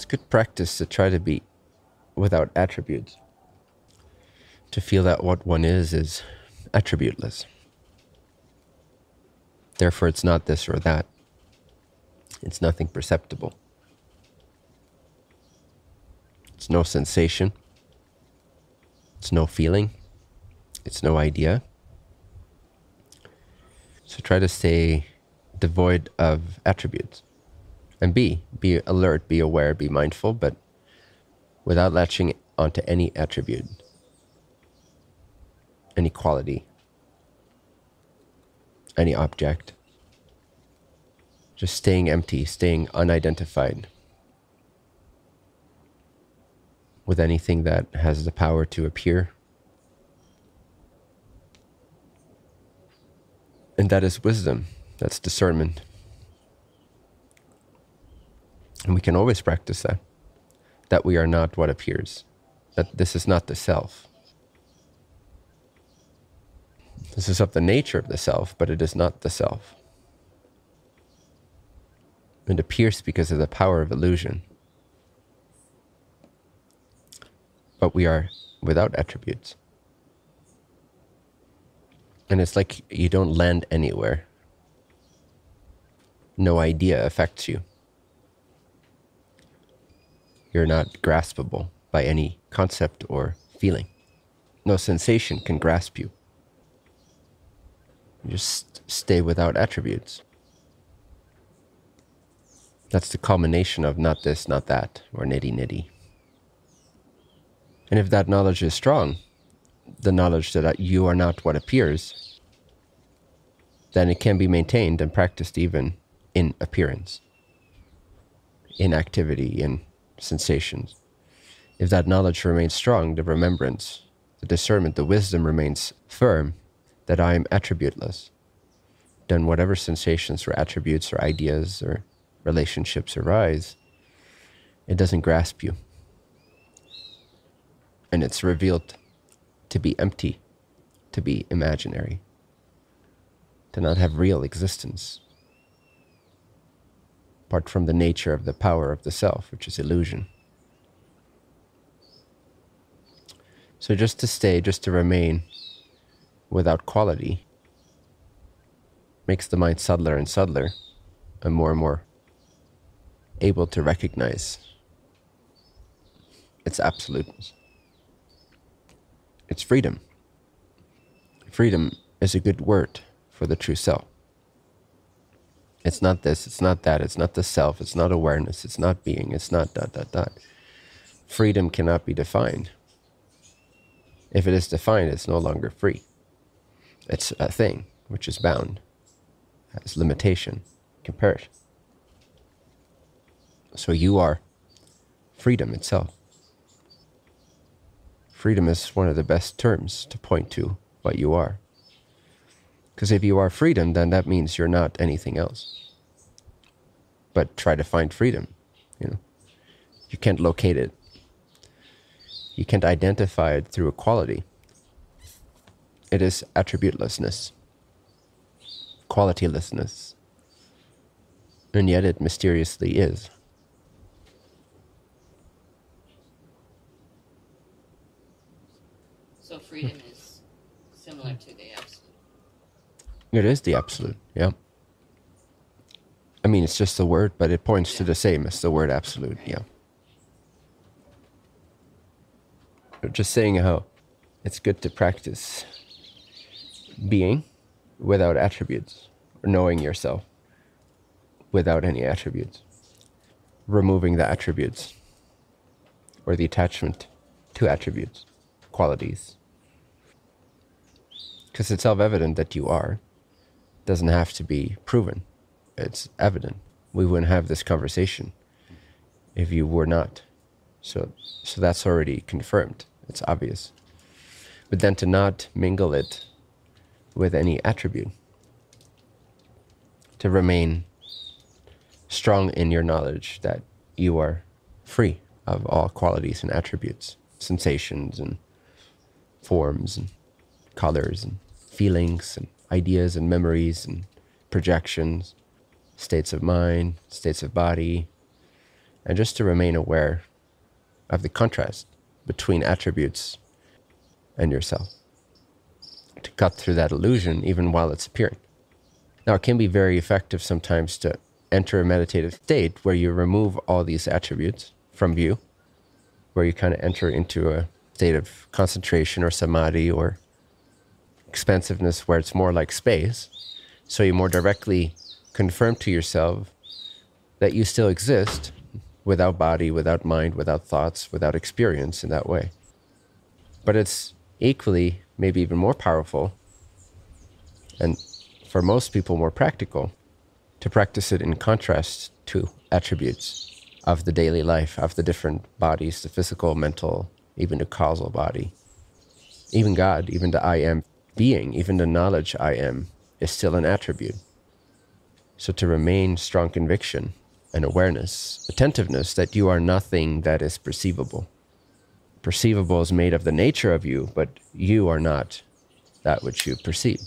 It's good practice to try to be without attributes, to feel that what one is attributeless. Therefore, it's not this or that. It's nothing perceptible. It's no sensation. It's no feeling. It's no idea. So try to stay devoid of attributes. And be alert, be aware, be mindful, but without latching onto any attribute, any quality, any object. Just staying empty, staying unidentified with anything that has the power to appear. And that is wisdom, that's discernment. And we can always practice that we are not what appears, that this is not the self. This is of the nature of the self, but it is not the self. It appears because of the power of illusion. But we are without attributes. And it's like you don't land anywhere. No idea affects you. You're not graspable by any concept or feeling. No sensation can grasp you. You just stay without attributes. That's the culmination of not this, not that, or nitty-nitty. And if that knowledge is strong, the knowledge that you are not what appears, then it can be maintained and practiced even in appearance, in activity, in sensations. If that knowledge remains strong, the remembrance, the discernment, the wisdom remains firm, that I am attributeless, then whatever sensations or attributes or ideas or relationships arise, it doesn't grasp you. And it's revealed to be empty, to be imaginary, to not have real existence, apart from the nature of the power of the self, which is illusion. So just to remain without quality makes the mind subtler and subtler, and more able to recognize its absoluteness. It's freedom. Freedom is a good word for the true self. It's not this, it's not that, it's not the self, it's not awareness, it's not being, it's not ... Freedom cannot be defined. If it is defined, it's no longer free. It's a thing which is bound, has limitation, compare it. So you are freedom itself. Freedom is one of the best terms to point to what you are. Because if you are freedom, then that means you're not anything else. But try to find freedom, You can't locate it. You can't identify it through a quality. It is attributelessness, qualitylessness. And yet it mysteriously is. So freedom is similar to the absolute. It is the absolute, yeah. I mean, it's just a word, but it points to the same as the word absolute, yeah. Just saying how it's good to practice being without attributes, or knowing yourself without any attributes, removing the attributes or the attachment to attributes, qualities. Because it's self-evident that you are. It doesn't have to be proven. It's evident. We wouldn't have this conversation if you were not. So that's already confirmed. It's obvious. But then to not mingle it with any attribute, to remain strong in your knowledge that you are free of all qualities and attributes, sensations and forms and colors and feelings and ideas and memories and projections, states of mind, states of body, And just to remain aware of the contrast between attributes and yourself. To cut through that illusion even while it's appearing. Now, it can be very effective sometimes to enter a meditative state where you remove all these attributes from view, where you kind of enter into a state of concentration or samadhi or expansiveness where it's more like space. So you more directly confirm to yourself that you still exist without body, without mind, without thoughts, without experience in that way. But it's equally, maybe even more powerful, and for most people more practical, to practice it in contrast to attributes of the daily life, of the different bodies, the physical, mental, even the causal body. Even God, even the I am being, even the knowledge I am, is still an attribute. So to remain strong conviction and awareness, attentiveness that you are nothing that is perceivable. Perceivable is made of the nature of you, but you are not that which you perceive.